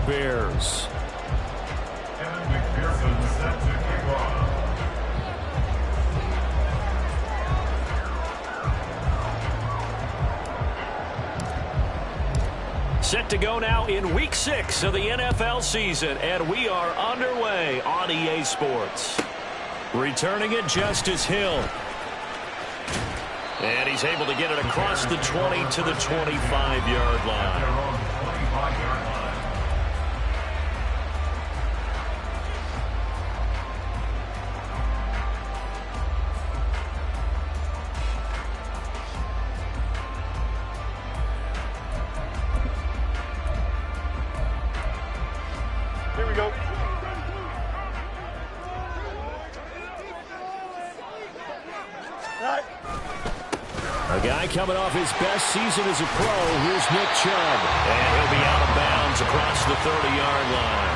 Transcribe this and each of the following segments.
Bears. Set to go now in Week 6 of the NFL season, and we are underway on EA Sports. Returning it, Justice Hill. And he's able to get it across the 20 to the 25-yard line. Here we go. A guy coming off his best season as a pro. Here's Nick Chubb. And he'll be out of bounds across the 30-yard line.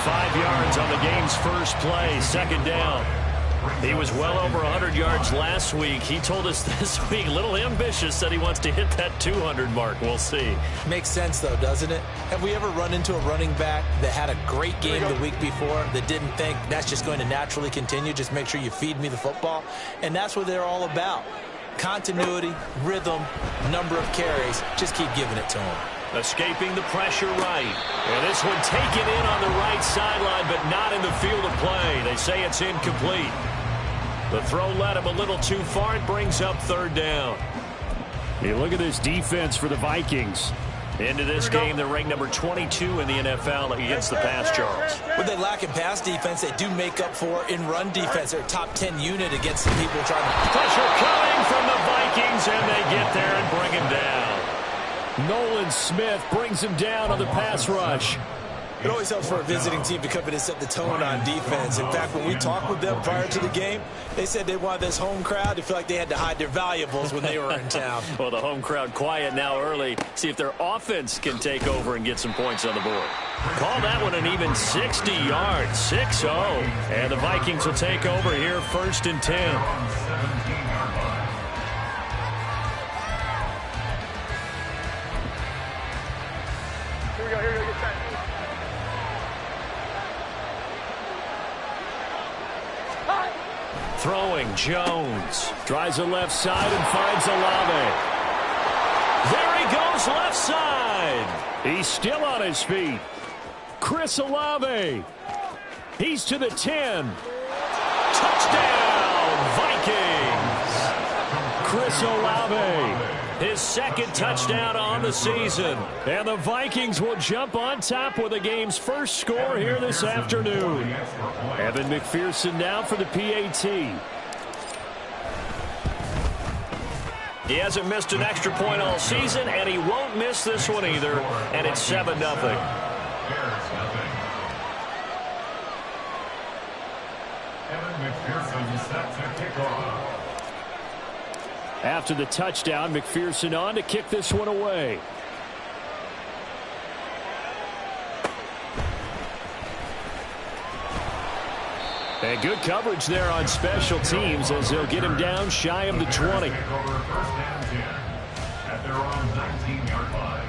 5 yards on the game's first play, second down. He was well over 100 yards last week. He told us this week, a little ambitious, said he wants to hit that 200 mark. We'll see. Makes sense, though, doesn't it? Have we ever run into a running back that had a great game the week before that didn't think that's just going to naturally continue? Just make sure you feed me the football. And that's what they're all about. Continuity, rhythm, number of carries. Just keep giving it to him. Escaping the pressure right. And this one taken in on the right sideline, but not in the field of play. They say it's incomplete. The throw led him a little too far. It brings up third down. Hey, look at this defense for the Vikings. Into this game, they're ranked number 22 in the NFL against the pass, Charles. When they lack in pass defense, they do make up for in run defense. They're a top 10 unit against the people trying to... Pressure coming from the Vikings, and they get there and bring him down. Nolan Smith brings him down on the pass rush. It always helps for a visiting team to come in and set the tone on defense. In fact, when we talked with them prior to the game, they said they wanted this home crowd to feel like they had to hide their valuables when they were in town. Well, the home crowd quiet now early. See if their offense can take over and get some points on the board. Call that one an even 60 yards, 6-0. And the Vikings will take over here, 1st and 10. Here we go, get set. Throwing, Jones. Tries the left side and finds Olave. There he goes, left side. He's still on his feet. Chris Olave. He's to the 10. Touchdown, Vikings. Chris Olave. His second touchdown on the season. And the Vikings will jump on top with the game's first score here this afternoon. Evan McPherson now for the PAT. He hasn't missed an extra point all season, and he won't miss this one either. And it's 7-0. After the touchdown, McPherson on to kick this one away. And good coverage there on special teams as they'll get him down shy of the 20. At their own 19-yard line.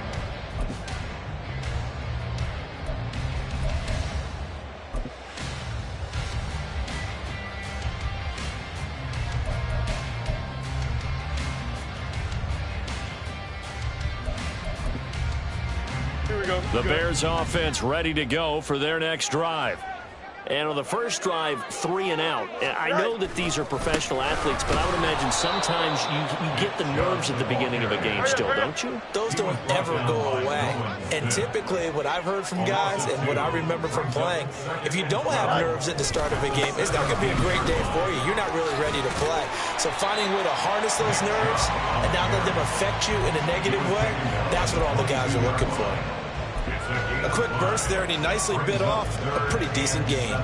The Bears offense ready to go for their next drive. And on the first drive, 3 and out. And I know that these are professional athletes, but I would imagine sometimes you get the nerves at the beginning of a game still, don't you? Those don't ever go away. And typically what I've heard from guys and what I remember from playing, if you don't have nerves at the start of a game, it's not going to be a great day for you. You're not really ready to play. So finding a way to harness those nerves and not let them affect you in a negative way, that's what all the guys are looking for. A quick burst there, and he nicely bit off a pretty decent gain.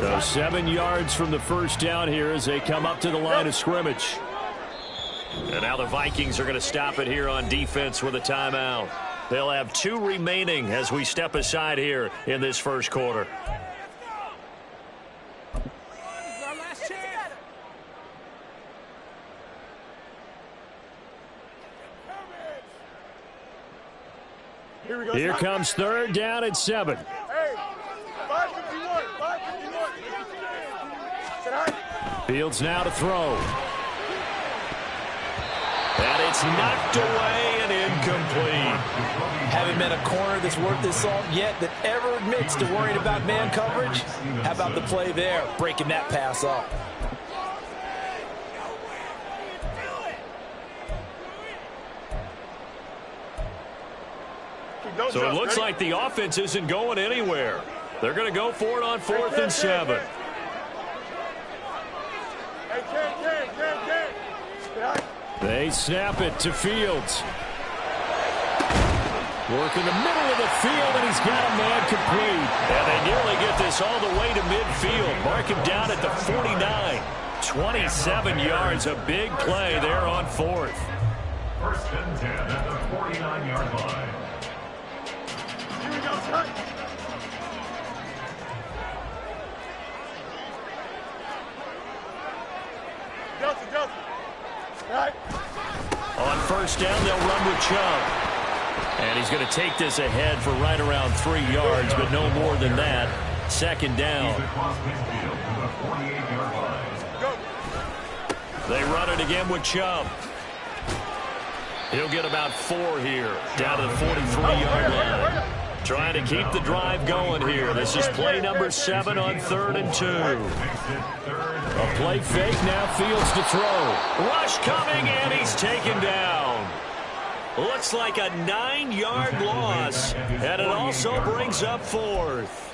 So 7 yards from the first down here as they come up to the line of scrimmage. And now the Vikings are going to stop it here on defense with a timeout. They'll have 2 remaining as we step aside here in this first quarter. Here comes 3rd down and 7. Hey, 551, 551. Fields now to throw. And it's knocked away and incomplete. Haven't met a corner that's worth his salt yet that ever admits to worrying about man coverage. How about the play there, breaking that pass up? So it looks like the offense isn't going anywhere. They're going to go for it on 4th and 7. They snap it to Fields. Work in the middle of the field, and he's got a man complete. And they nearly get this all the way to midfield. Mark him down at the 49. 27 yards, a big play there on 4th. 1st and 10 at the 49-yard line. Here we go, son. Justin. All right. On 1st down, they'll run with Chubb. And he's going to take this ahead for right around 3 yards, but no more than that. 2nd down. They run it again with Chubb. He'll get about 4 here, down to the 43-yard line. Trying to keep the drive going here. This is play number 7 on 3rd and 2. A play fake, now Fields to throw. Rush coming, and he's taken down. Looks like a 9-yard loss, and it also brings up 4th.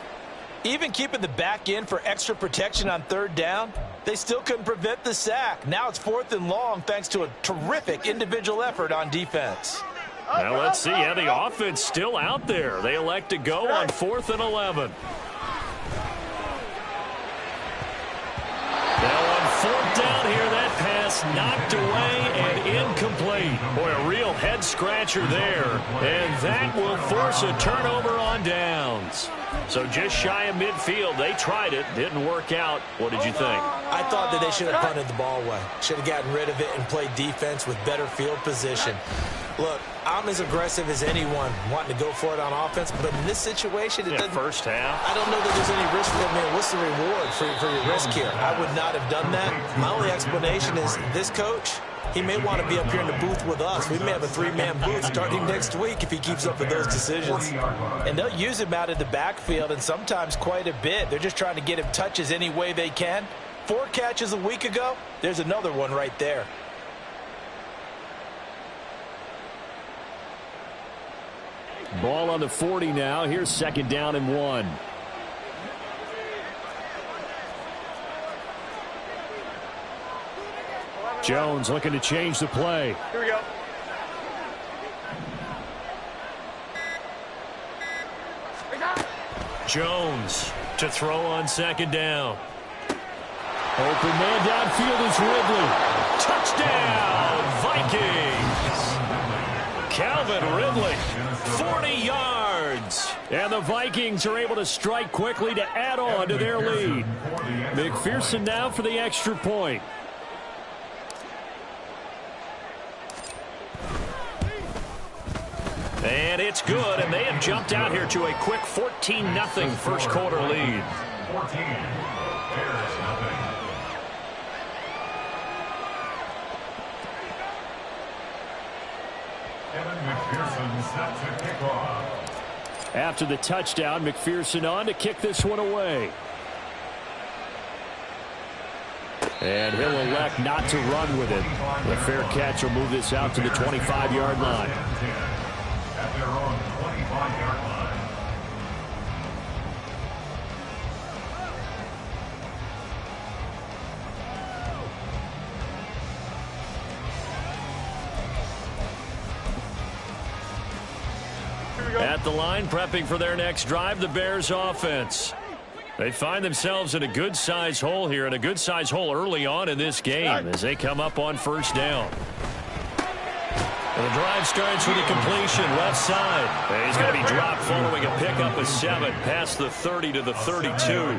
Even keeping the back end for extra protection on 3rd down, they still couldn't prevent the sack. Now it's 4th and long thanks to a terrific individual effort on defense. Now let's see. Yeah, the offense still out there. They elect to go on 4th and 11. Now on 4th down here, that pass knocked away and incomplete. Boy, a real head-scratcher there. And that will force a turnover on downs. So just shy of midfield. They tried it. Didn't work out. What did you think? I thought that they should have punted the ball away. Should have gotten rid of it and played defense with better field position. Look, I'm as aggressive as anyone wanting to go for it on offense, but in this situation, it doesn't. First half. I don't know that there's any risk for me. What's the reward for your risk here? I would not have done that. My only explanation is this coach, he may want to be up here in the booth with us. We may have a 3-man booth starting next week if he keeps up with those decisions. And they'll use him out of the backfield, and sometimes quite a bit. They're just trying to get him touches any way they can. 4 catches a week ago, there's another one right there. Ball on the 40 now. Here's 2nd down and 1. Jones looking to change the play. Here we go. Jones to throw on 2nd down. Open man downfield is Ridley. Touchdown, Vikings. Calvin Ridley, 40 yards. And the Vikings are able to strike quickly to add on to their lead. McPherson now for the extra point. And it's good, and they have jumped out here to a quick 14-0 first quarter lead. 14, Bears nothing. Kevin McPherson set to kick off. After the touchdown, McPherson on to kick this one away. And he'll elect not to run with it. The fair catch will move this out to the 25-yard line. At their own 25-yard line. At the line, prepping for their next drive, the Bears offense. They find themselves in a good-sized hole here, and a good-sized hole early on in this game as they come up on 1st down. And the drive starts with a completion left side. And he's going to be dropped following a pickup of 7 past the 30 to the 32.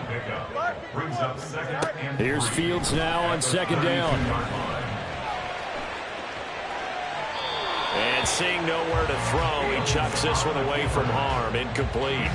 Here's Fields now on second down. And seeing nowhere to throw, he chucks this one away from harm. Incomplete.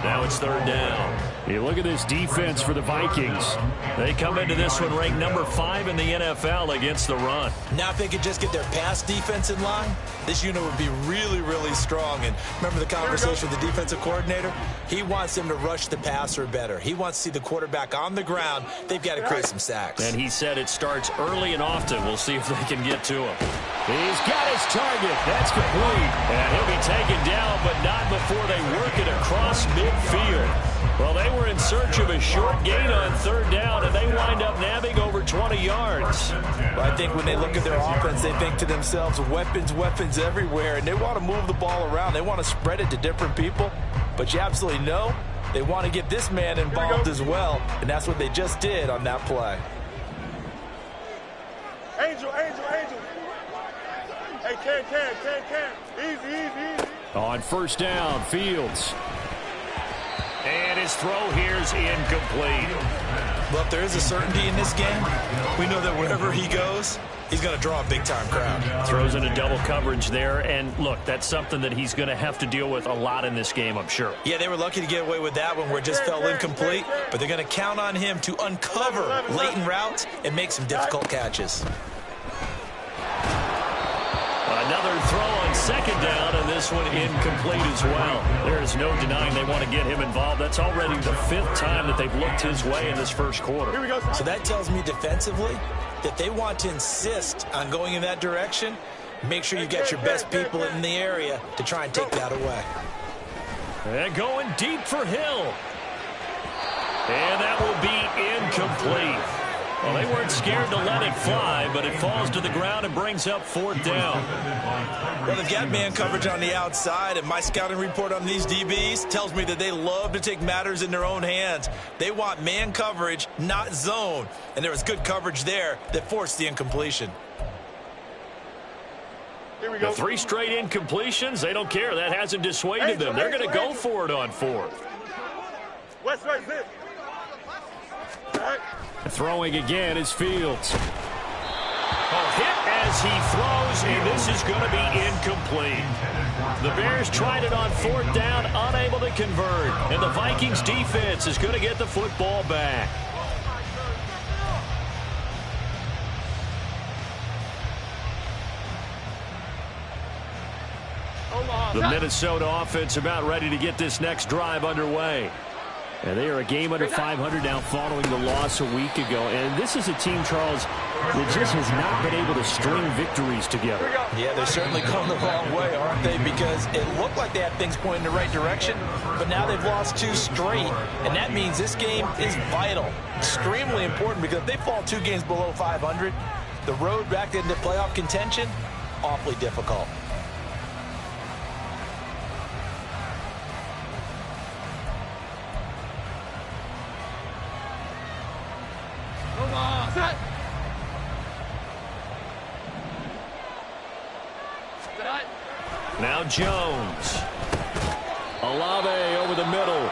Now it's third down. You look at this defense for the Vikings. They come into this one ranked number 5 in the NFL against the run. Now if they could just get their pass defense in line, this unit would be really, really strong. And remember the conversation with the defensive coordinator? He wants them to rush the passer better. He wants to see the quarterback on the ground. They've got to create some sacks. And he said it starts early and often. We'll see if they can get to him. He's got his target. That's complete. And he'll be taken down, but not before they work it across midfield. Well, they were in search of a short gain on third down, and they wind up nabbing over 20 yards. Well, I think when they look at their offense, they think to themselves, weapons, weapons everywhere, and they want to move the ball around. They want to spread it to different people, but you absolutely know they want to get this man involved as well, and that's what they just did on that play. Angel. Hey, Cam. Easy. On first down, Fields. And his throw here is incomplete. Well, if there is a certainty in this game, we know that wherever he goes, he's going to draw a big-time crowd. Throws in a double coverage there, and look, that's something that he's going to have to deal with a lot in this game, I'm sure. Yeah, they were lucky to get away with that one where it just fell incomplete, but they're going to count on him to uncover latent routes and make some difficult catches. Another throw on second down, and this one incomplete as well. There is no denying they want to get him involved. That's already the 5th time that they've looked his way in this first quarter. Here we go. So that tells me defensively that they want to insist on going in that direction. Make sure you get your best people in the area to try and take that away. And going deep for Hill. And that will be incomplete. Well, they weren't scared to let it fly, but it falls to the ground and brings up 4th down. Well, they've got man coverage on the outside, and my scouting report on these DBs tells me that they love to take matters in their own hands. They want man coverage, not zone. And there was good coverage there that forced the incompletion. Here we go. The 3 straight incompletions, they don't care. That hasn't dissuaded them. They're going to go for it on 4th. West, right, zip. All right. Throwing again is Fields. Hit as he throws, and this is going to be incomplete. The Bears tried it on 4th down, unable to convert. And the Vikings defense is going to get the football back. The Minnesota offense about ready to get this next drive underway. And they are a game under 500 now following the loss a week ago. And this is a team, Charles, that just has not been able to string victories together. Yeah, they're certainly going the wrong way, aren't they? Because it looked like they had things pointing in the right direction, but now they've lost 2 straight. And that means this game is vital, extremely important, because if they fall 2 games below 500, the road back into playoff contention, awfully difficult. Now Jones. Olave over the middle.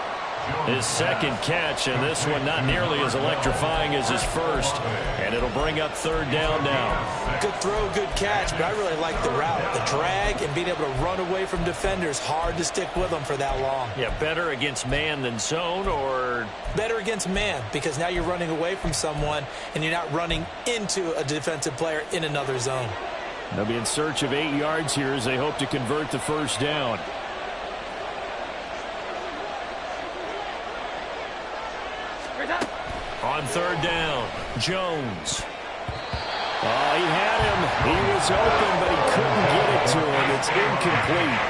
His second catch, and this one not nearly as electrifying as his first. And it'll bring up 3rd down now. Good throw, good catch, but I really like the route. The drag and being able to run away from defenders, hard to stick with them for that long. Yeah, better against man than zone, or? Better against man, because now you're running away from someone and you're not running into a defensive player in another zone. They'll be in search of 8 yards here as they hope to convert the 1st down. On 3rd down, Jones. Oh, he had him. He was open, but he couldn't get it to him. It's incomplete.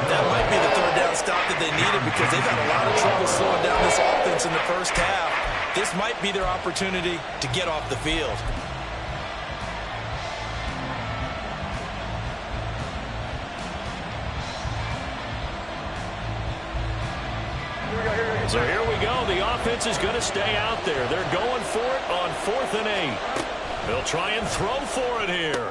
That might be the 3rd down stop that they needed, because they've had a lot of trouble slowing down this offense in the first half. This might be their opportunity to get off the field. So here we go. The offense is going to stay out there. They're going for it on 4th and 8. They'll try and throw for it here.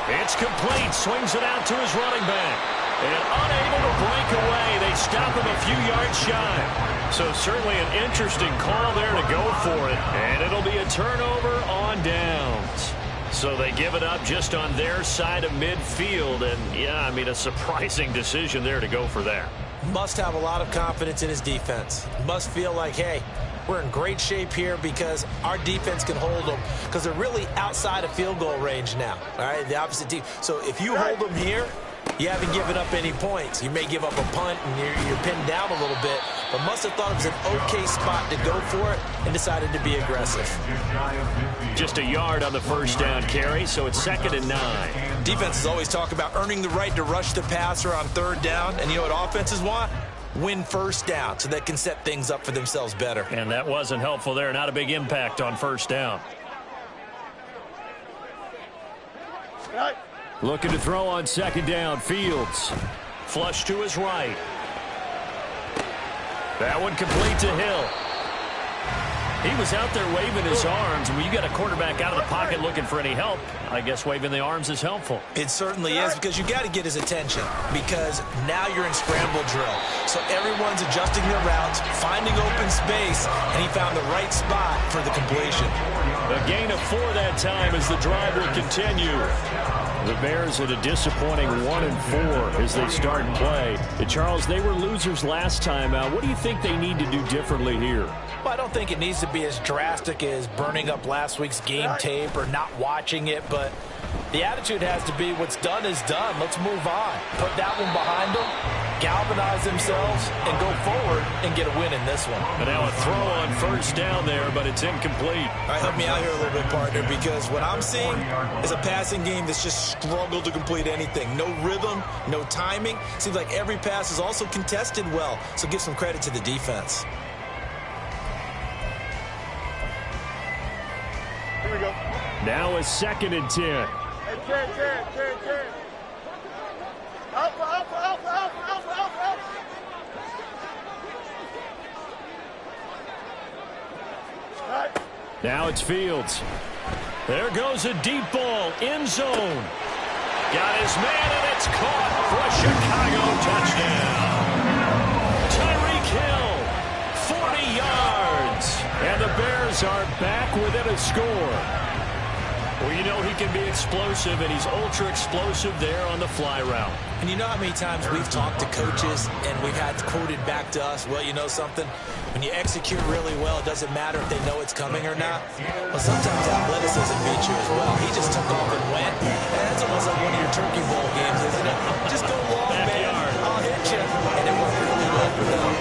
It's complete. Swings it out to his running back. And unable to break away. They stop him a few yards shy. So certainly an interesting call there to go for it. And it'll be a turnover on downs. So they give it up just on their side of midfield. And, yeah, I mean, a surprising decision there to go for that. Must have a lot of confidence in his defense. Must feel like, hey, we're in great shape here because our defense can hold them because they're really outside of field goal range now. All right, the opposite team. So if you hold them here, you haven't given up any points. You may give up a punt and you're pinned down a little bit, but must have thought it was an okay spot to go for it and decided to be aggressive. Just a yard on the first down carry, so it's 2nd and 9. Defenses always talk about earning the right to rush the passer on 3rd down, and you know what offenses want? Win 1st down so they can set things up for themselves better. And that wasn't helpful there. Not a big impact on 1st down. Looking to throw on 2nd down. Fields. Flush to his right. That one complete to Hill. He was out there waving his arms. When you got a quarterback out of the pocket looking for any help, I guess waving the arms is helpful. It certainly is because you got to get his attention because now you're in scramble drill. So everyone's adjusting their routes, finding open space, and he found the right spot for the completion. A gain of 4 that time as the drive will continue. The Bears at a disappointing 1-4 as they start play. Charles, they were losers last time out. What do you think they need to do differently here? Well, I don't think it needs to be as drastic as burning up last week's game tape or not watching it, but the attitude has to be what's done is done. Let's move on. Put that one behind them, galvanize themselves, and go forward and get a win in this one. And now a throw on 1st down there, but it's incomplete. All right, help me out here a little bit, partner, because what I'm seeing is a passing game that's just struggled to complete anything. No rhythm, no timing. Seems like every pass is also contested well, so give some credit to the defense. Here we go. Now a 2nd and 10. Hey, Ken. Alpha. Right. Now it's Fields. There goes a deep ball, end zone. Got his man, and it's caught for a Chicago touchdown. Tyreek Hill, 40 yards. And the Bears are back within a score. Well, you know he can be explosive, and he's ultra-explosive there on the fly route. And you know how many times we've talked to coaches and we've had quoted back to us, well, you know something? When you execute really well, it doesn't matter if they know it's coming or not. Well, sometimes athleticism beats you as well. He just took off and went. And that's almost like one of your Turkey Bowl games, isn't it? Just go long, man. I'll hit you. And it worked really well for them.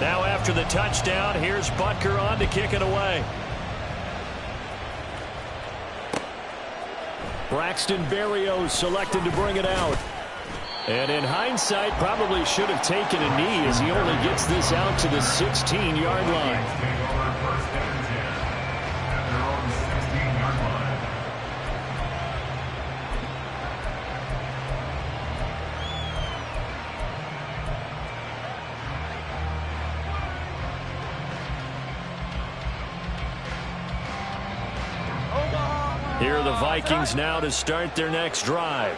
Now after the touchdown, here's Butker on to kick it away. Braxton Berrios selected to bring it out. And in hindsight, probably should have taken a knee as he only gets this out to the 16-yard line. Here are the Vikings now to start their next drive.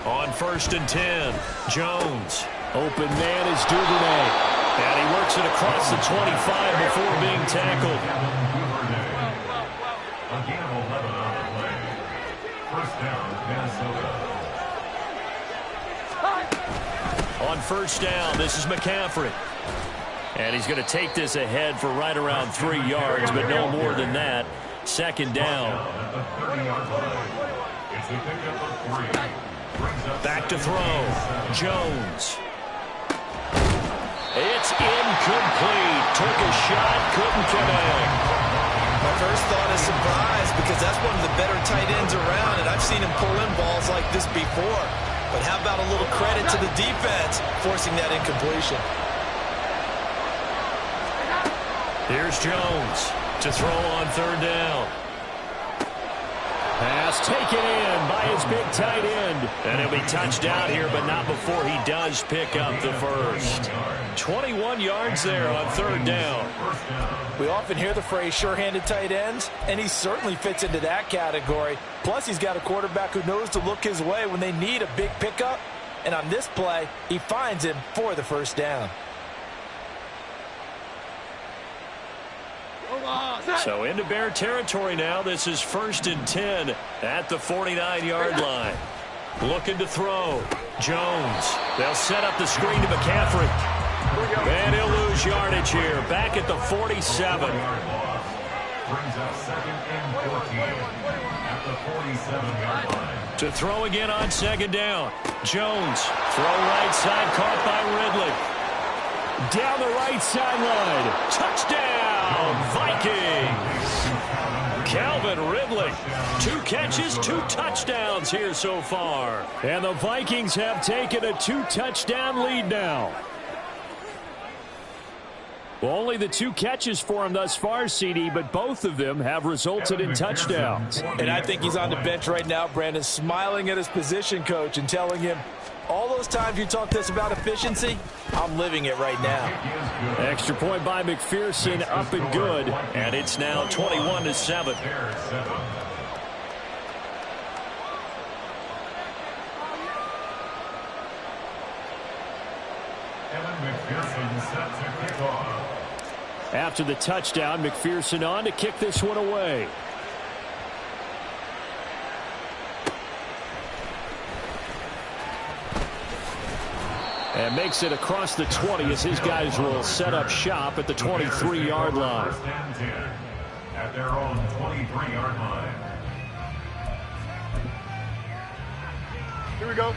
On 1st and 10, Jones. Open man is Duvernay. And he works it across the 25 before being tackled. On 1st down, this is McCaffrey. And he's going to take this ahead for right around 3 yards, but no more than that. 2nd down. Back to throw. Jones. It's incomplete. Took a shot, couldn't connect. My first thought is surprise because that's one of the better tight ends around, and I've seen him pull in balls like this before. But how about a little credit to the defense forcing that incompletion? Here's Jones to throw on 3rd down. Pass taken in by his big tight end. And he'll be touched down here, but not before he does pick up the first. 21 yards there on third down. We often hear the phrase sure-handed tight ends, and he certainly fits into that category. Plus, he's got a quarterback who knows to look his way when they need a big pickup. And on this play, he finds him for the first down. So into Bear territory now. This is 1st and 10 at the 49-yard line. Looking to throw. Jones. They'll set up the screen to McCaffrey. And he'll lose yardage here. Back at the 47. Brings up 2nd and 14 at the 47-yard line. To throw again on 2nd down. Jones. Throw right side, caught by Ridley. Down the right sideline. Touchdown, Vikings. Calvin Ridley. 2 catches, 2 touchdowns here so far. And the Vikings have taken a 2-touchdown lead now. Well, only the 2 catches for him thus far, CD, but both of them have resulted in touchdowns. And I think he's on the bench right now, Brandon, smiling at his position coach and telling him, all those times you talk to us about efficiency, I'm living it right now. Extra point by McPherson, up and good. And it's now 21-7. After the touchdown, McPherson on to kick this one away. And makes it across the 20 as his guys will set up shop at the 23-yard line. At their own 23-yard line. Here we go.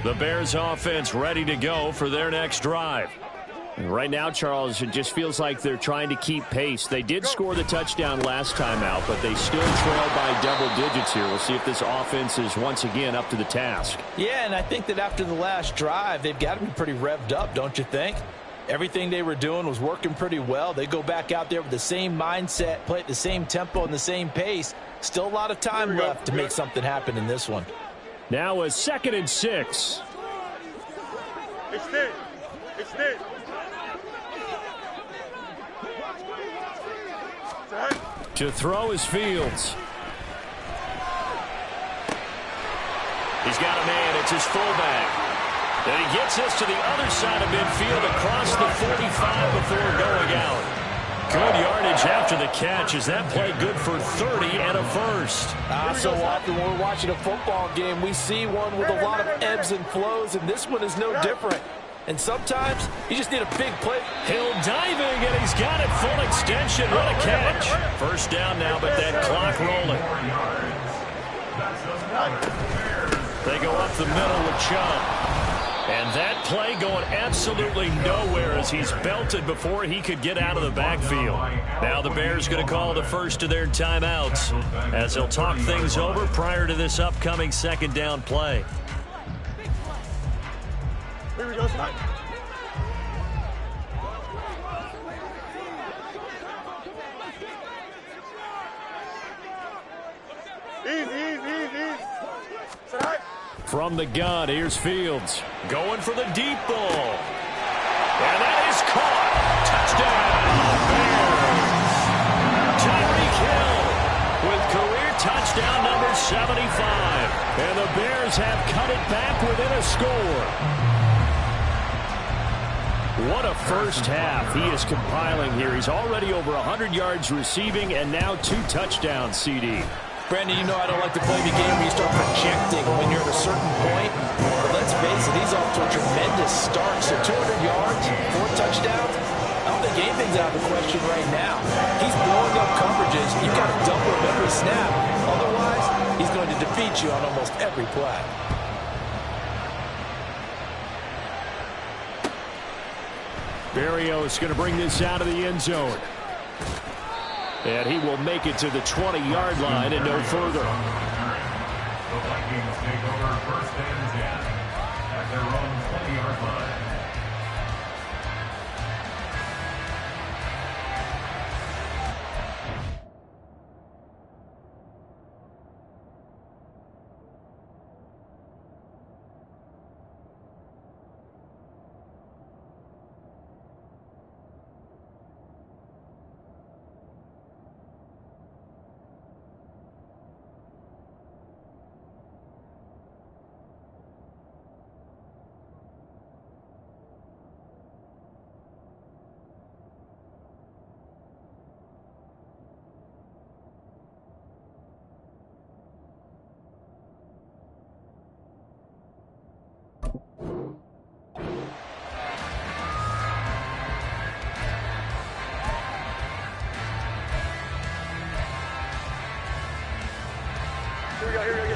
The Bears offense ready to go for their next drive. And right now, Charles, it just feels like they're trying to keep pace. They did score the touchdown last time out, but they still trail by double digits here. We'll see if this offense is once again up to the task. Yeah, and I think that after the last drive, they've got to be pretty revved up, don't you think? Everything they were doing was working pretty well. They go back out there with the same mindset, play at the same tempo and the same pace. Still a lot of time left to make something happen in this one. Now a 2nd and 6. Extend. Extend. To throw is Fields. He's got a man. It's his fullback. And he gets this to the other side of midfield across the 45 before going out. Good yardage after the catch. Is that play good for 30 and a first? So often when we're watching a football game, we see one with a lot of ebbs and flows, and this one is no different. And sometimes you just need a big play. Hill diving, and he's got it full extension. What a catch. First down now, but that clock rolling. They go up the middle with Chubb. And that play going absolutely nowhere as he's belted before he could get out of the backfield. Now the Bears going to call the first of their timeouts as they'll talk things over prior to this upcoming 2nd down play. Here we go, Scott. Easy. Sit high. From the gun, here's Fields. Going for the deep ball. And that is caught. Touchdown, Bears. Tyreek Hill with career touchdown number 75. And the Bears have cut it back within a score. What a first half he is compiling here. He's already over 100 yards receiving and now 2 touchdowns, CD. Brandon, you know I don't like to play the game where you start projecting when you're at a certain point. But let's face it, he's off to a tremendous start. So 200 yards, 4 touchdowns. I don't think anything's out of the question right now. He's blowing up coverages. You've got to double him every snap. Otherwise, he's going to defeat you on almost every play. Berrios going to bring this out of the end zone. And he will make it to the 20-yard line and no further. The Vikings take over 1st and 10 at their own 20-yard line.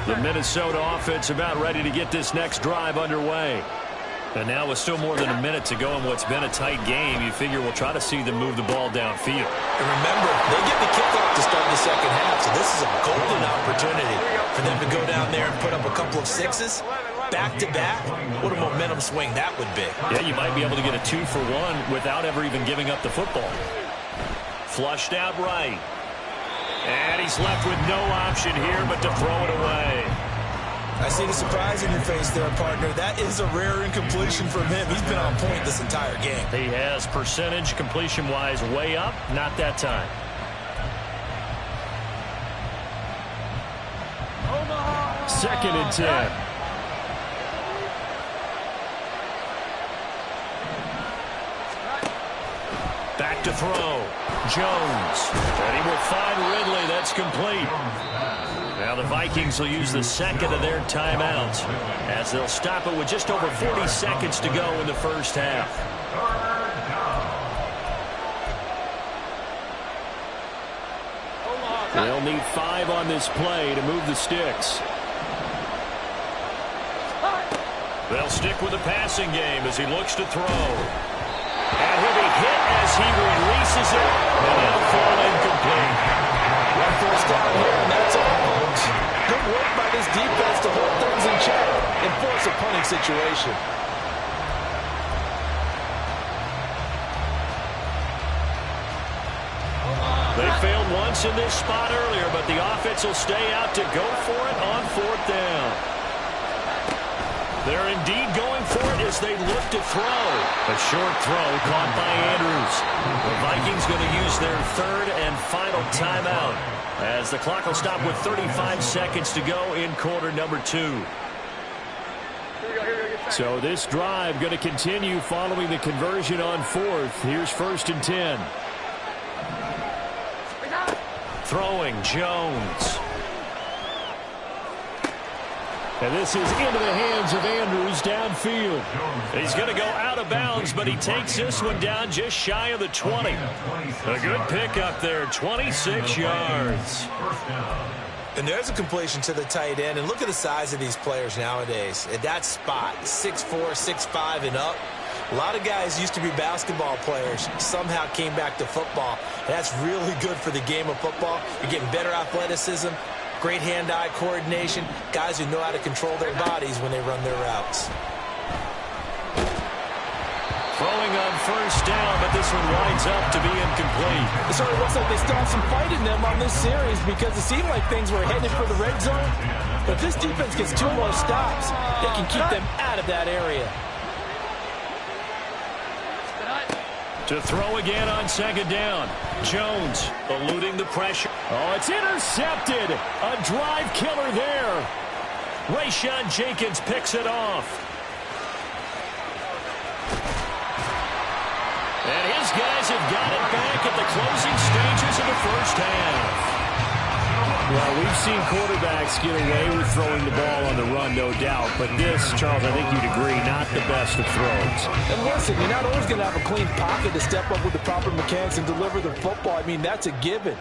The Minnesota offense about ready to get this next drive underway. And now with still more than a minute to go in what's been a tight game, you figure we'll try to see them move the ball downfield. And remember, they get the kickoff to start the second half, so this is a golden opportunity for them to go down there and put up a couple of sixes. Back-to-back, what a momentum swing that would be. Yeah, you might be able to get a 2-for-1 without ever even giving up the football. Flushed out right. And he's left with no option here but to throw it away. I see the surprise in your face there, partner. That is a rare incompletion from him. He's been on point this entire game. He has percentage completion-wise way up. Not that time. Second and 10. Back to throw. Jones. And he will find Ridley. That's complete. Now the Vikings will use the second of their timeouts as they'll stop it with just over 40 seconds to go in the first half. They'll need 5 on this play to move the sticks. They'll stick with the passing game as he looks to throw. And he'll be hit as he releases it, and it'll fall incomplete. One first down here, and that's all, folks. Good work by this defense to hold things in check and force a punting situation. They failed once in this spot earlier, but the offense will stay out to go for it on 4th down. They're indeed going for it as they look to throw. A short throw caught by Andrews. The Vikings going to use their 3rd and final timeout as the clock will stop with 35 seconds to go in quarter number 2. So this drive going to continue following the conversion on 4th. Here's 1st and 10. Throwing Jones. And this is into the hands of Andrews downfield. He's going to go out of bounds, but he takes this one down just shy of the 20. A good pickup there, 26 yards. And there's a completion to the tight end. And look at the size of these players nowadays. At that spot, 6'4", 6'5", and up. A lot of guys used to be basketball players, somehow came back to football. That's really good for the game of football. You're getting better athleticism, great hand-eye coordination, guys who know how to control their bodies when they run their routes. Throwing on 1st down, but this one winds up to be incomplete. It sort of looks like they still have some fight in them on this series because it seemed like things were headed for the red zone. But if this defense gets 2 more stops, they can keep them out of that area. To throw again on 2nd down. Jones eluding the pressure. Oh, it's intercepted. A drive killer there. Rayshon Jenkins picks it off. And his guys have got it back at the closing stages of the first half. Well, we've seen quarterbacks get away with throwing the ball on the run, no doubt. But this, Charles, I think you'd agree, not the best of throws. And listen, you're not always going to have a clean pocket to step up with the proper mechanics and deliver the football. I mean, that's a given.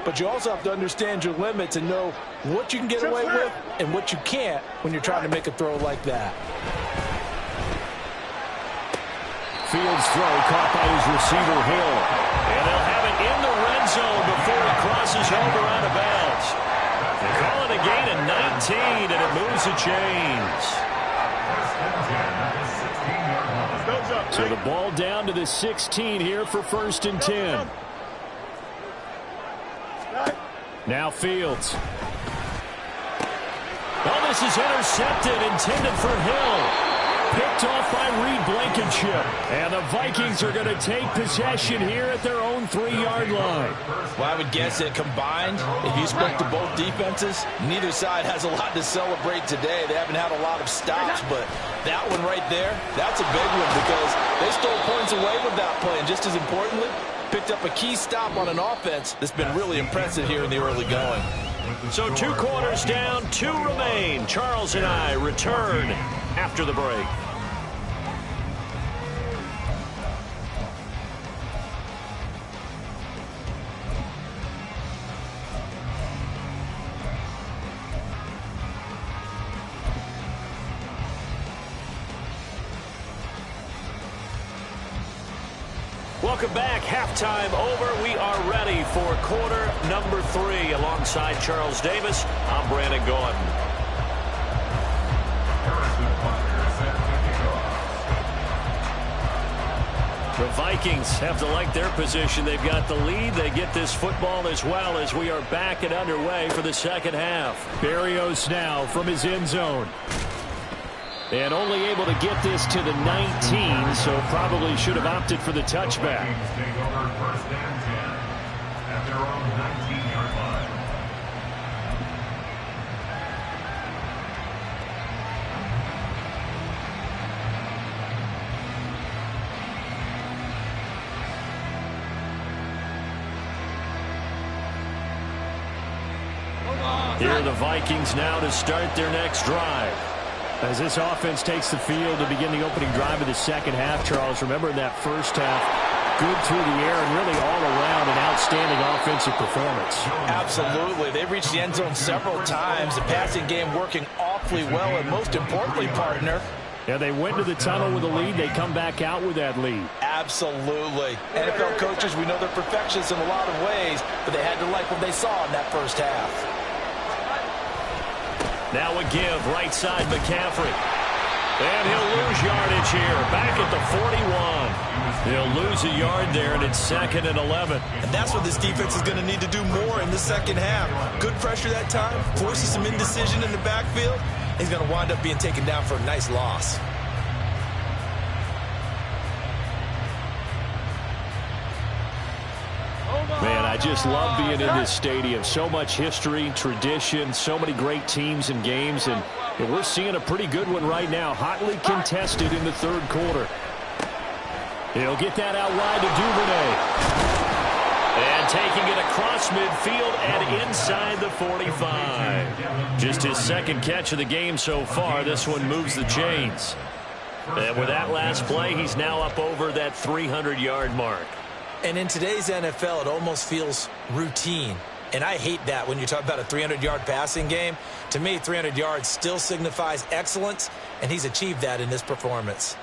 But you also have to understand your limits and know what you can get away with and what you can't when you're trying to make a throw like that. Fields throw caught by his receiver, Hill. And they'll have it in the red zone before he crosses over out of bounds. They call it a gain of 19, and it moves the chains. So the ball down to the 16 here for 1st and 10. Now Fields. Oh, this is intercepted, intended for Hill. Picked off by Reed Blankenship. And the Vikings are going to take possession here at their own 3-yard line. Well, I would guess that combined, if you spoke to both defenses, neither side has a lot to celebrate today. They haven't had a lot of stops, but that one right there, that's a big one because they stole points away with that play. And just as importantly, picked up a key stop on an offense that's been really impressive here in the early going. So 2 quarters down, 2 remain. Charles and I return after the break. Welcome back. Halftime over. We are ready for quarter number 3. Alongside Charles Davis, I'm Brandon Gordon. The Vikings have to like their position. They've got the lead. They get this football as well as we are back and underway for the second half. Berrios now from his end zone. And only able to get this to the 19, so probably should have opted for the touchback. Take over first and 10 at their own 19-yard line. Here are the Vikings now to start their next drive. As this offense takes the field to begin the opening drive of the second half, Charles, remember in that first half, good through the air and really all around an outstanding offensive performance. Absolutely. They reached the end zone several times. The passing game working awfully well, and most importantly, partner, yeah, they went to the tunnel with a lead. They come back out with that lead. absolutely. NFL coaches, we know they're perfectionists in a lot of ways, but they had to like what they saw in that first half. Now a give, right side McCaffrey. And he'll lose yardage here, back at the 41. He'll lose a yard there, and it's 2nd and 11. And that's what this defense is going to need to do more in the second half. Good pressure that time, forces some indecision in the backfield. He's going to wind up being taken down for a nice loss. Man, I just love being in this stadium. So much history, tradition, so many great teams and games, and we're seeing a pretty good one right now. Hotly contested in the third quarter. He'll get that out wide to Duvernay. And taking it across midfield and inside the 45. Just his second catch of the game so far. This one moves the chains. And with that last play, he's now up over that 300-yard mark. And in today's NFL, it almost feels routine. And I hate that when you talk about a 300-yard passing game. To me, 300 yards still signifies excellence, and he's achieved that in this performance.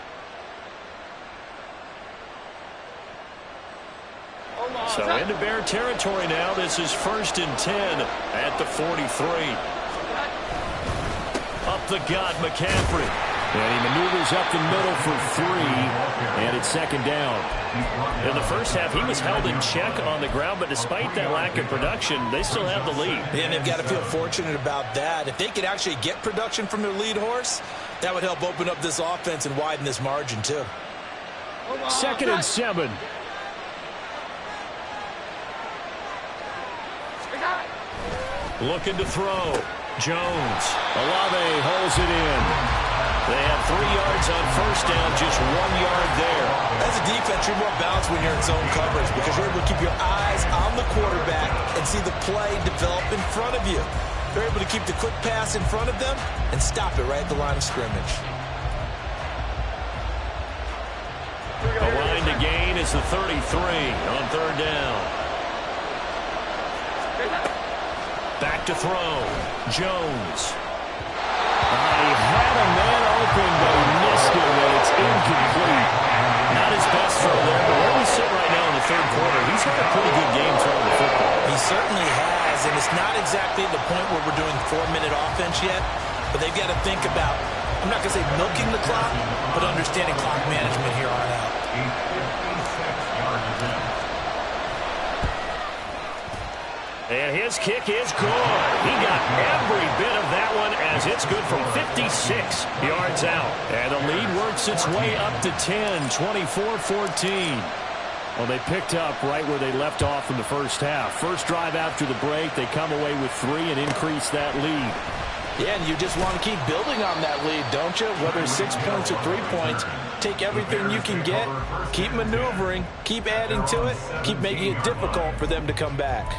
So into Bear territory now. This is 1st and 10 at the 43. Up the gut, McCaffrey. And he maneuvers up the middle for 3, and it's 2nd down. In the first half, he was held in check on the ground, but despite that lack of production, they still have the lead. And they've got to feel fortunate about that. If they could actually get production from their lead horse, that would help open up this offense and widen this margin, too. 2nd and 7. Looking to throw. Jones. Olave holds it in. They have 3 yards on first down, just 1 yard there. As a defense, you're more balanced when you're in zone coverage because you're able to keep your eyes on the quarterback and see the play develop in front of you. They're able to keep the quick pass in front of them and stop it right at the line of scrimmage. The line to gain is the 33 on 3rd down. Back to throw. Jones. He had a man open, but he missed it, and it's incomplete. Not his best throw there, but where we sit right now in the third quarter, he's had a pretty good game throwing the football. He certainly has, and it's not exactly the point where we're doing 4-minute offense yet, but they've got to think about, I'm not going to say milking the clock, but understanding clock management here on out. And his kick is good. He got every bit of that one as it's good from 56 yards out. And the lead works its way up to 10, 24-14. Well, they picked up right where they left off in the first half. First drive after the break, they come away with 3 and increase that lead. Yeah, and you just want to keep building on that lead, don't you? Whether it's 6 points or 3 points, take everything you can get, keep maneuvering, keep adding to it, keep making it difficult for them to come back.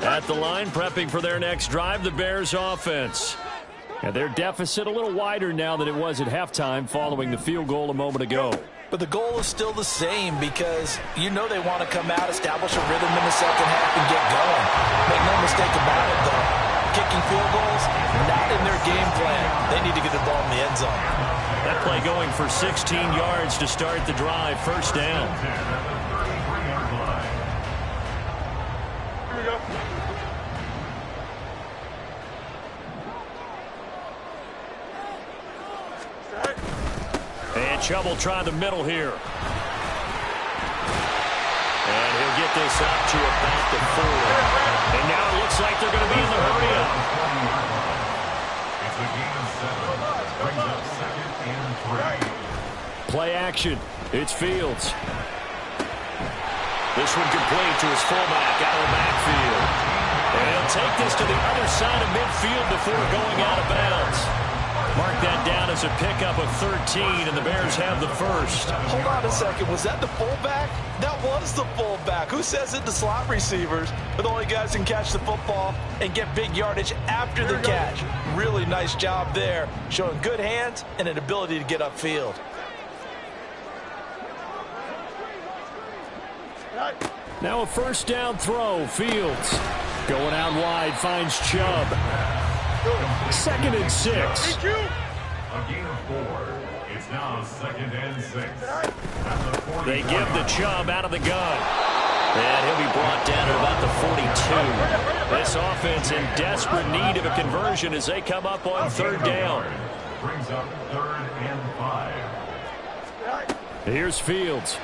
At the line, prepping for their next drive, the Bears offense. And their deficit a little wider now than it was at halftime following the field goal a moment ago. But the goal is still the same because you know they want to come out, establish a rhythm in the second half, and get going. Make no mistake about it, though. kicking field goals, not in their game plan. They need to get the ball in the end zone. That play going for 16 yards to start the drive. First down. Here we go. Set. And Chubb will try the middle here. And he'll get this up to about the 4. And now it looks like they're going to be in the hurry-up. It's a gain of 7. Brings up 2nd and 3. Play action. It's Fields. This one complete to his fullback out of the backfield. And he'll take this to the other side of midfield before going out of bounds. Mark that down as a pickup of 13, and the Bears have the first. Hold on a second. Was that the fullback? That was the fullback. Who says it? The slot receivers are the only guys who can catch the football and get big yardage after the catch. Really nice job there, showing good hands and an ability to get upfield. Now a first down throw. Fields going out wide, finds Chubb. 2nd and 6. A gain of 4. It's now 2nd and 6. They give the Chubb out of the gun. And he'll be brought down at about the 42. This offense in desperate need of a conversion as they come up on 3rd down. Brings up 3rd and 5. Here's Fields.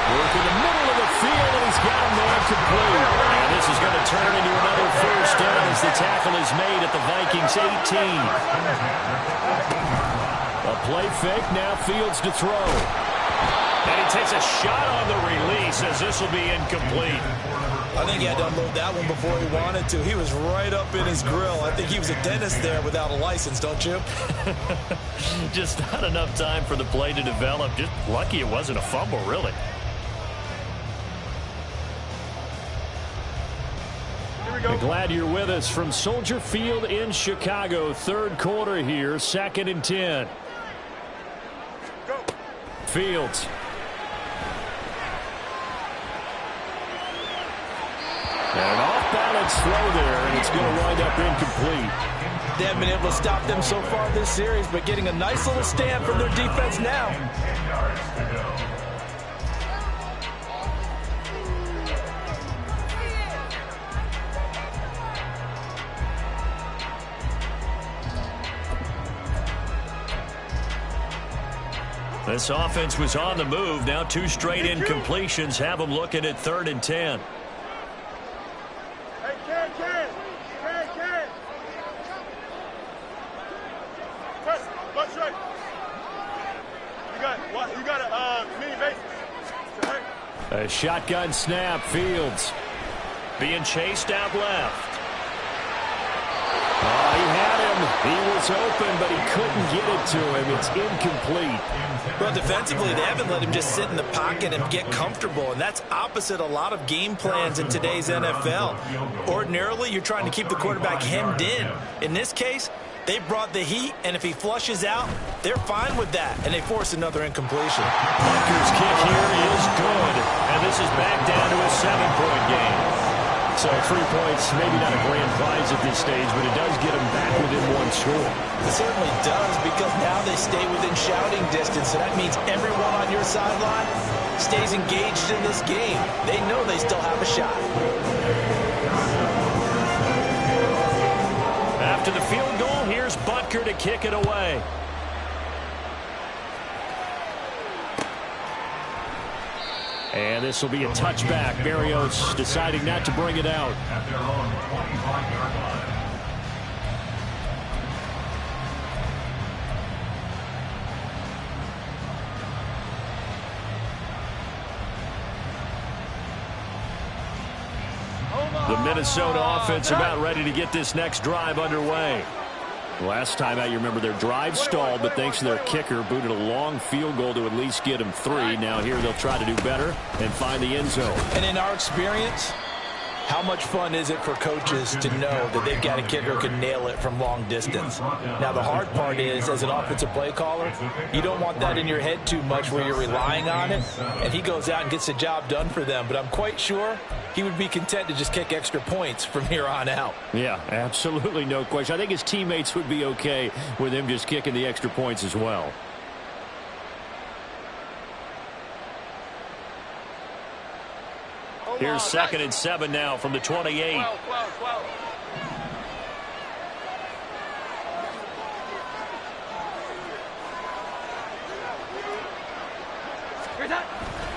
Working the middle of the field, and he's got him there complete. And this is going to turn into another first down as the tackle is made at the Vikings 18. A play fake, now Fields to throw. And he takes a shot on the release as this will be incomplete. I think he had to unload that one before he wanted to. He was right up in his grill. I think he was a dentist there without a license, don't you? Just not enough time for the play to develop. Just lucky it wasn't a fumble, really. Glad you're with us from Soldier Field in Chicago. 3rd quarter here, 2nd and 10. Go. Fields. And an off-balance throw there, and it's going to wind up incomplete. They haven't been able to stop them so far this series, but getting a nice little stand from their defense now. 10 yards to go. This offense was on the move. Now 2 straight incompletions have them looking at 3rd and 10. Hey, Ken. Press, bust right. You got a mini bases. A shotgun snap. Fields being chased out left. He had him. He was open, but he couldn't get it to him. It's incomplete. Well, defensively, they haven't let him just sit in the pocket and get comfortable, and that's opposite a lot of game plans in today's NFL. Ordinarily, you're trying to keep the quarterback hemmed in. In this case, they brought the heat, and if he flushes out, they're fine with that, and they force another incompletion. Butker's kick here is good, and this is back down to a 7-point game. So 3 points, maybe not a grand prize at this stage, but it does get them back within 1 score. It certainly does, because now they stay within shouting distance, so that means everyone on your sideline stays engaged in this game. They know they still have a shot. After the field goal, here's Butker to kick it away. And this will be a touchback. Berrios deciding not to bring it out. At their own 25-yard line. The Minnesota offense about ready to get this next drive underway. Last time out, you remember their drive stalled, but thanks to their kicker, booted a long field goal to at least get them 3. Now here they'll try to do better and find the end zone. And in our experience, How much fun is it for coaches to know that they've got a kicker who can nail it from long distance? Now, the hard part is, as an offensive play caller, you don't want that in your head too much where you're relying on it, and he goes out and gets the job done for them. But I'm quite sure he would be content to just kick extra points from here on out. Yeah, absolutely no question. I think his teammates would be okay with him just kicking the extra points as well. Here's 2nd and 7 now from the 28.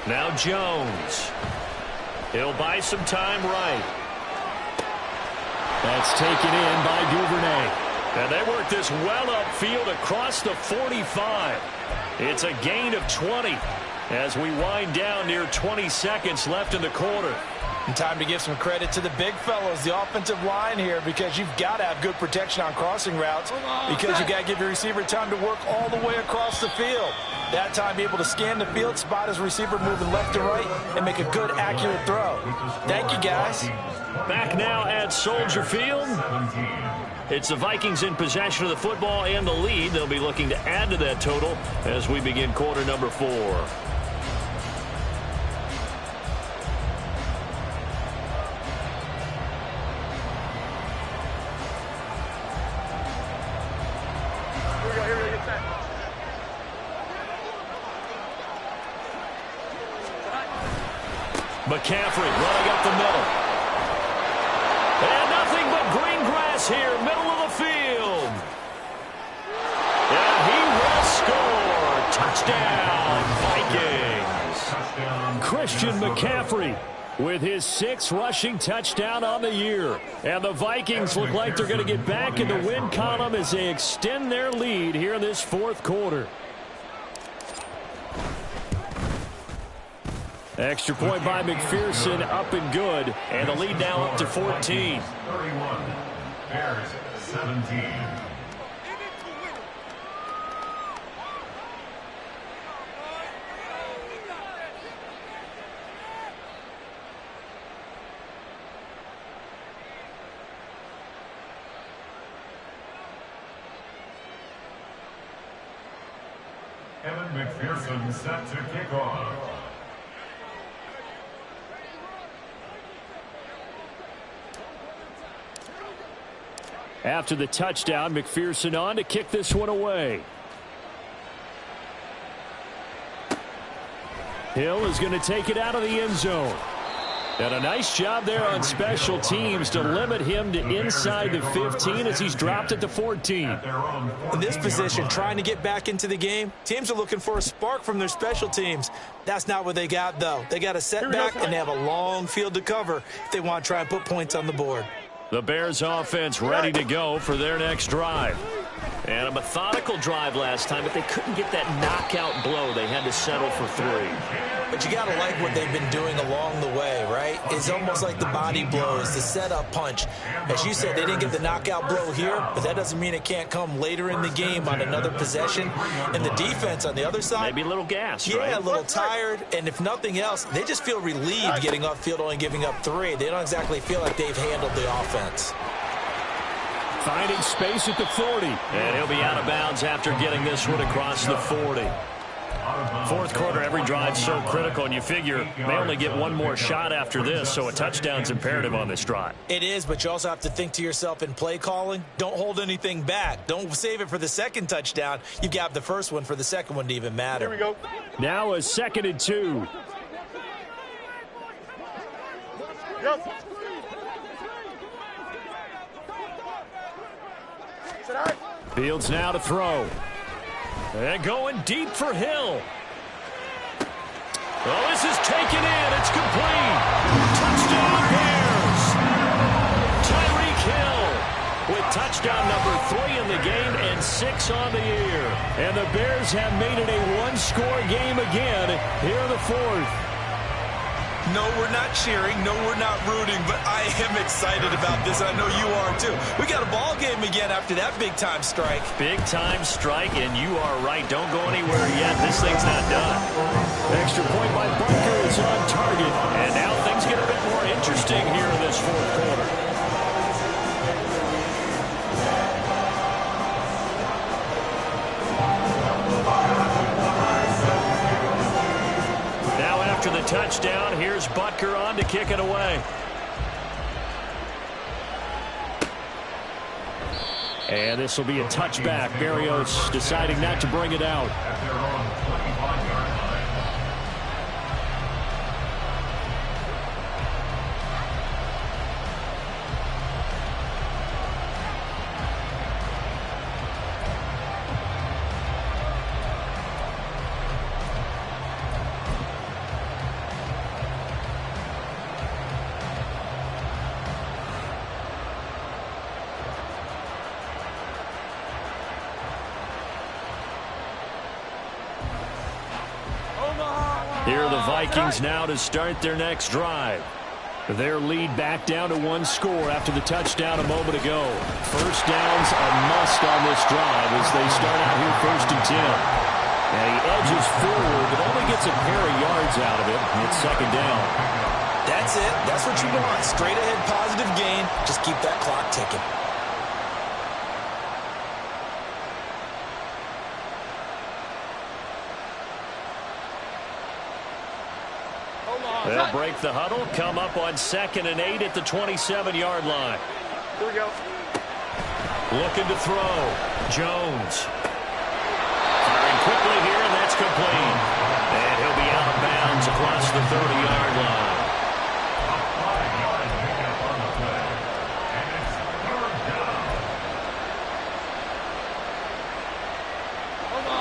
Now Jones. He'll buy some time right. That's taken in by Duvernay. And they work this well upfield across the 45. It's a gain of 20 as we wind down near 20 seconds left in the quarter. And time to give some credit to the big fellows, the offensive line here, because you've got to have good protection on crossing routes because you've got to give your receiver time to work all the way across the field. That time, be able to scan the field, spot his receiver moving left to right, and make a good, accurate throw. Thank you, guys. Back now at Soldier Field. It's the Vikings in possession of the football and the lead. They'll be looking to add to that total as we begin quarter number 4. McCaffrey running up the middle. And nothing but green grass here, middle of the field. And he will score. Touchdown, Vikings. Christian McCaffrey with his 6th rushing touchdown on the year. And the Vikings look like they're going to get back in the win column as they extend their lead here in this 4th quarter. Extra point by McPherson, up and good. And the lead now up to 14. 31, Bears 17. Evan McPherson set to kick off. After the touchdown, McPherson on to kick this one away. Hill is going to take it out of the end zone. And a nice job there on special teams to limit him to inside the 15 as he's dropped at the 14. In this position, trying to get back into the game, teams are looking for a spark from their special teams. That's not what they got, though. They got a setback, and they have a long field to cover if they want to try and put points on the board. The Bears offense ready to go for their next drive. And a methodical drive last time, but they couldn't get that knockout blow. They had to settle for 3. But you got to like what they've been doing along the way, right? It's almost like the body blows, the setup punch. As you said, they didn't get the knockout blow here, but that doesn't mean it can't come later in the game on another possession. And the defense on the other side, maybe a little gas, right? Yeah, a little tired. And if nothing else, they just feel relieved getting off field only giving up 3. They don't exactly feel like they've handled the offense. Finding space at the 40. And he'll be out of bounds after getting this one across the 40. 4th quarter, every drive's so critical, and you figure they only get one more shot after this, so a touchdown's imperative on this drive. It is, but you also have to think to yourself in play calling, don't hold anything back. Don't save it for the second touchdown. You've got the first one for the second one to even matter. Here we go. Now a 2nd and 2. Yes. Fields now to throw. And going deep for Hill. Well, this is taken in. It's complete. Touchdown Bears. Tyreek Hill with touchdown number 3 in the game and 6 on the year. And the Bears have made it a 1-score game again here in the 4th. No, we're not cheering. No, we're not rooting, but I am excited about this. I know you are, too. We got a ball game again after that big-time strike. Big-time strike, and you are right. Don't go anywhere yet. This thing's not done. Extra point by Bunker is on target, and now things get a bit more interesting here in this fourth quarter. Now after the touchdown, here's Butker on to kick it away. And this will be a touchback. Berrios deciding not to bring it out. At their own 25-yard line. Here are the Vikings now to start their next drive. Their lead back down to one score after the touchdown a moment ago. First down's a must on this drive as they start out here 1st and 10. And he edges forward but only gets a pair of yards out of it. It's 2nd down. That's it. That's what you want. Straight ahead positive gain. Just keep that clock ticking. They'll break the huddle, come up on 2nd and 8 at the 27-yard line. Here we go. Looking to throw. Jones. Firing quickly here, and that's complete. And he'll be out of bounds across the 30-yard line. A 5-yard pickup on the play. And it's 3rd down.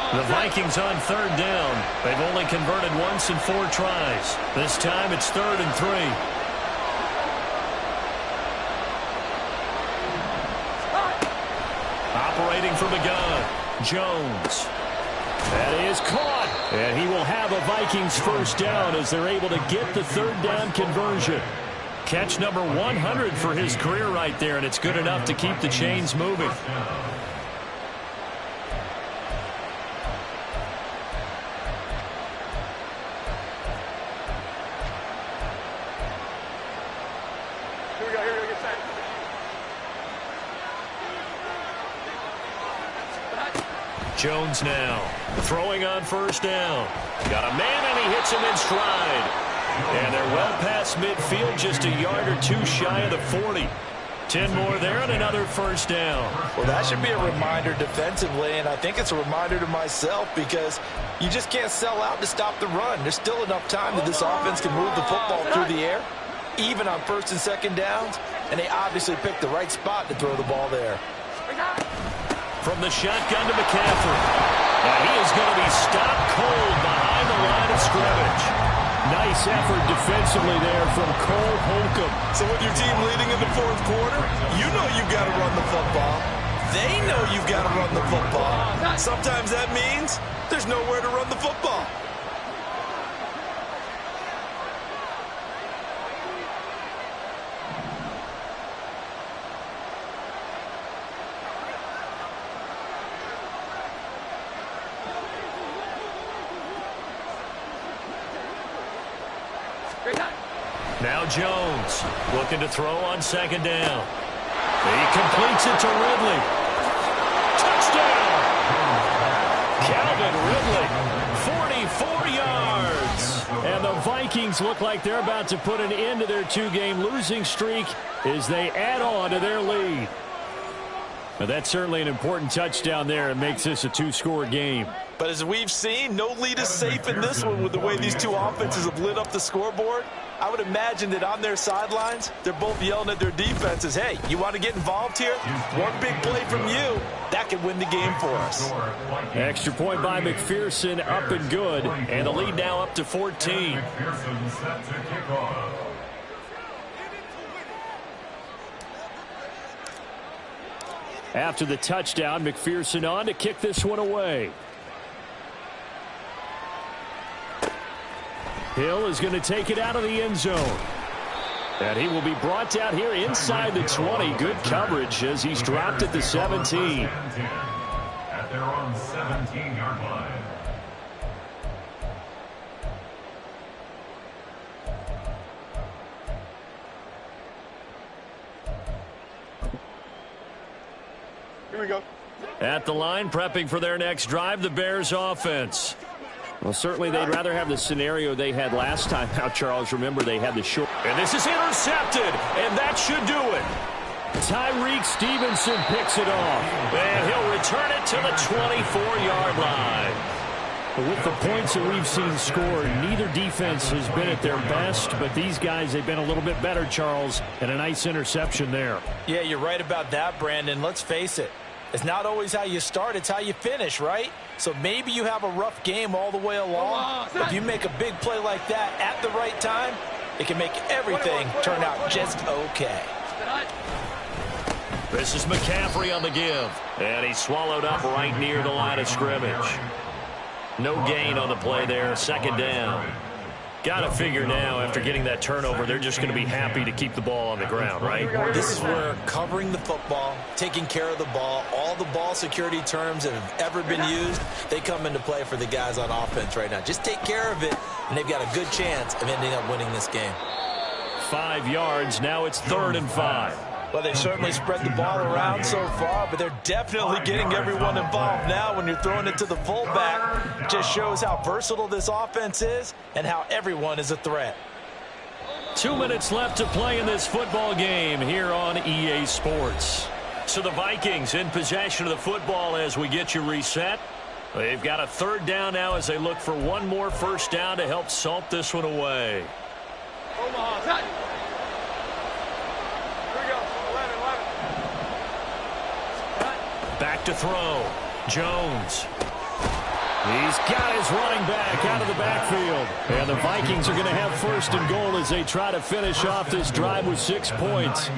The Vikings on 3rd down. They've only converted once in 4 tries. This time it's 3rd and 3. Operating from the gun, Jones. That is caught. And he will have a Vikings 1st down as they're able to get the 3rd down conversion. Catch number 100 for his career right there, and it's good enough to keep the chains moving. Jones now throwing on 1st down. Got a man and he hits him in stride. And they're well past midfield, just a yard or 2 shy of the 40. 10 more there and another 1st down. Well, that should be a reminder defensively, and I think it's a reminder to myself because you just can't sell out to stop the run. There's still enough time that this offense can move the football through the air, even on 1st and 2nd downs, and they obviously picked the right spot to throw the ball there. From the shotgun to McCaffrey. And he is going to be stopped cold behind the line of scrimmage. Nice effort defensively there from Cole Holcomb. So with your team leading in the 4th quarter, you know you've got to run the football. They know you've got to run the football. Sometimes that means there's nowhere to run the football. Now Jones looking to throw on 2nd down. He completes it to Ridley. Touchdown! Calvin Ridley, 44 yards. And the Vikings look like they're about to put an end to their 2-game losing streak as they add on to their lead. But that's certainly an important touchdown there. It makes this a 2-score game. But as we've seen, no lead is safe in this one with the way these two offenses have lit up the scoreboard. I would imagine that on their sidelines, they're both yelling at their defenses, hey, you want to get involved here? One big play from you, that could win the game for us. Extra point by McPherson, up and good. And the lead now up to 14. McPherson set to kick off. After the touchdown, McPherson on to kick this one away. Hill is going to take it out of the end zone. And he will be brought down here inside the 20. Good coverage as he's dropped at the 17. At their own 17-yard line. Here we go. At the line, prepping for their next drive, the Bears offense. Well, certainly they'd rather have the scenario they had last time out, Charles. Remember, they had the short. And this is intercepted, and that should do it. Tyreek Stevenson picks it off, and he'll return it to the 24-yard line. With the points that we've seen scored, neither defense has been at their best, but these guys, they've been a little bit better, Charles, and a nice interception there. Yeah, you're right about that, Brandon. Let's face it. It's not always how you start, it's how you finish, right? So maybe you have a rough game all the way along. If you make a big play like that at the right time, it can make everything turn out just okay. This is McCaffrey on the give, and he's swallowed up right near the line of scrimmage. No gain on the play there, second down. Got to figure now, after getting that turnover, they're just going to be happy to keep the ball on the ground, right? This is where covering the football, taking care of the ball, all the ball security terms that have ever been used, they come into play for the guys on offense right now. Just take care of it, and they've got a good chance of ending up winning this game. 5 yards, now it's 3rd and 5. Well, they've certainly spread the ball around so far, but they're definitely getting everyone involved now when you're throwing it to the fullback. It just shows how versatile this offense is and how everyone is a threat. 2 minutes left to play in this football game here on EA Sports. So the Vikings in possession of the football as we get you reset. They've got a 3rd down now as they look for one more first down to help salt this one away. Omaha, Back to throw. Jones. He's got his running back out of the backfield. And the Vikings are going to have 1st and goal as they try to finish off this drive with 6 points.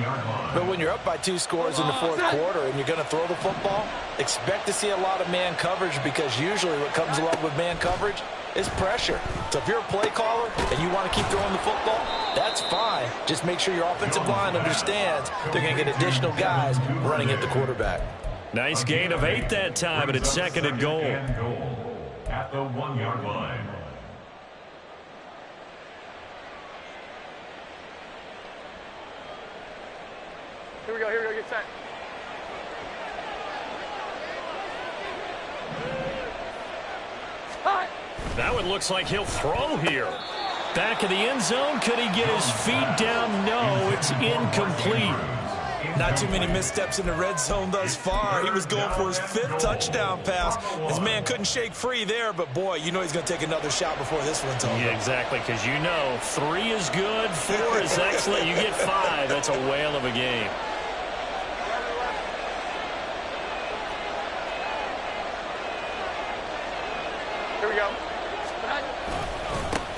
But when you're up by 2 scores in the 4th quarter and you're going to throw the football, expect to see a lot of man coverage, because usually what comes along with man coverage is pressure. So if you're a play caller and you want to keep throwing the football, that's fine. Just make sure your offensive line understands they're going to get additional guys running at the quarterback. Nice gain of 8 that time, and it's 2nd and goal. At the 1-yard line. Here we go, get set. That one looks like he'll throw here. Back of the end zone, could he get his feet down? No, it's incomplete. Not too many missteps in the red zone thus far. He was going for his 5th touchdown pass. His man couldn't shake free there, but boy, you know he's going to take another shot before this one's over. Yeah, exactly, because you know 3 is good, 4 is excellent. You get 5, that's a whale of a game. Here we go.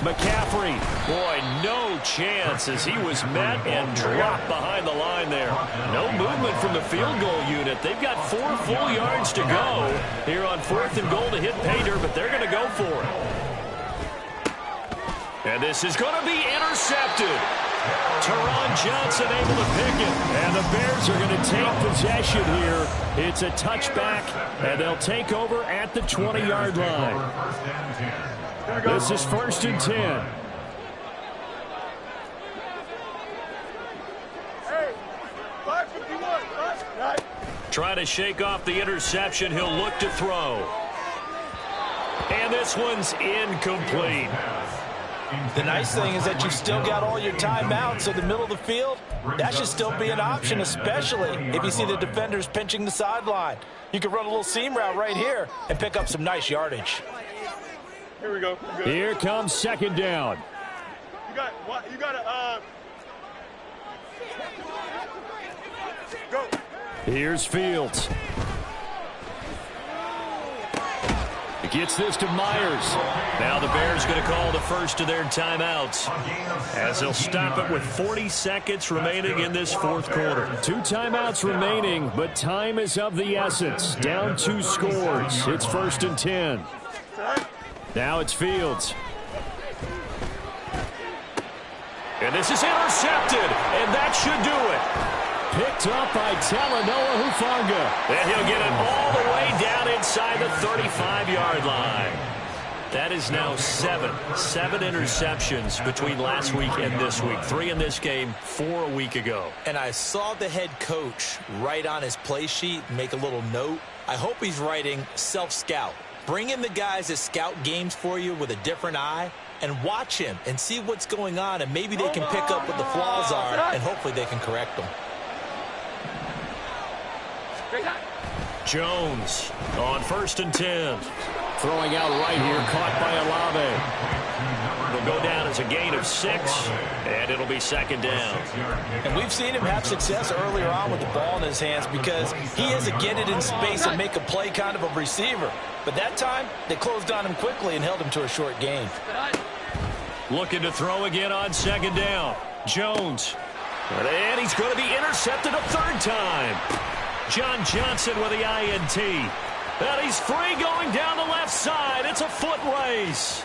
McCaffrey, boy, no chance as he was met and dropped behind the line there. No movement from the field goal unit. They've got 4 full yards to go here on 4th and goal to hit pay dirt, but they're going to go for it. And this is going to be intercepted. Teron Johnson able to pick it, and the Bears are going to take possession here. It's a touchback, and they'll take over at the 20-yard line. This is 1st and 10. Hey, 5:51. Trying to shake off the interception. He'll look to throw. And this one's incomplete. The nice thing is that you've still got all your timeouts, so the middle of the field, that should still be an option, especially if you see the defenders pinching the sideline. You can run a little seam route right here and pick up some nice yardage. Here we go. Here comes 2nd down. You got to go. Here's Fields. He gets this to Myers. Now the Bears going to call the first of their timeouts as they'll stop it with 40 seconds remaining in this 4th quarter. 2 timeouts remaining, but time is of the essence. Down 2 scores. It's 1st and 10. Now it's Fields. And this is intercepted, and that should do it. Picked up by Talanoa Hufanga. And he'll get it all the way down inside the 35-yard line. That is now 7 interceptions between last week and this week. 3 in this game, 4 a week ago. And I saw the head coach write on his play sheet, make a little note. I hope he's writing self-scout. Bring in the guys that scout games for you with a different eye and watch him and see what's going on, and maybe they can pick up what the flaws are, and hopefully they can correct them. Jones on 1st and 10. Throwing out right here, caught by Olave. It'll go down as a gain of 6, and it'll be 2nd down. And we've seen him have success earlier on with the ball in his hands because he has to get it in space and make a play kind of a receiver. But that time, they closed on him quickly and held him to a short gain. Looking to throw again on 2nd down. Jones. And he's going to be intercepted a 3rd time. John Johnson with the INT. And he's free going down the left side. It's a foot race.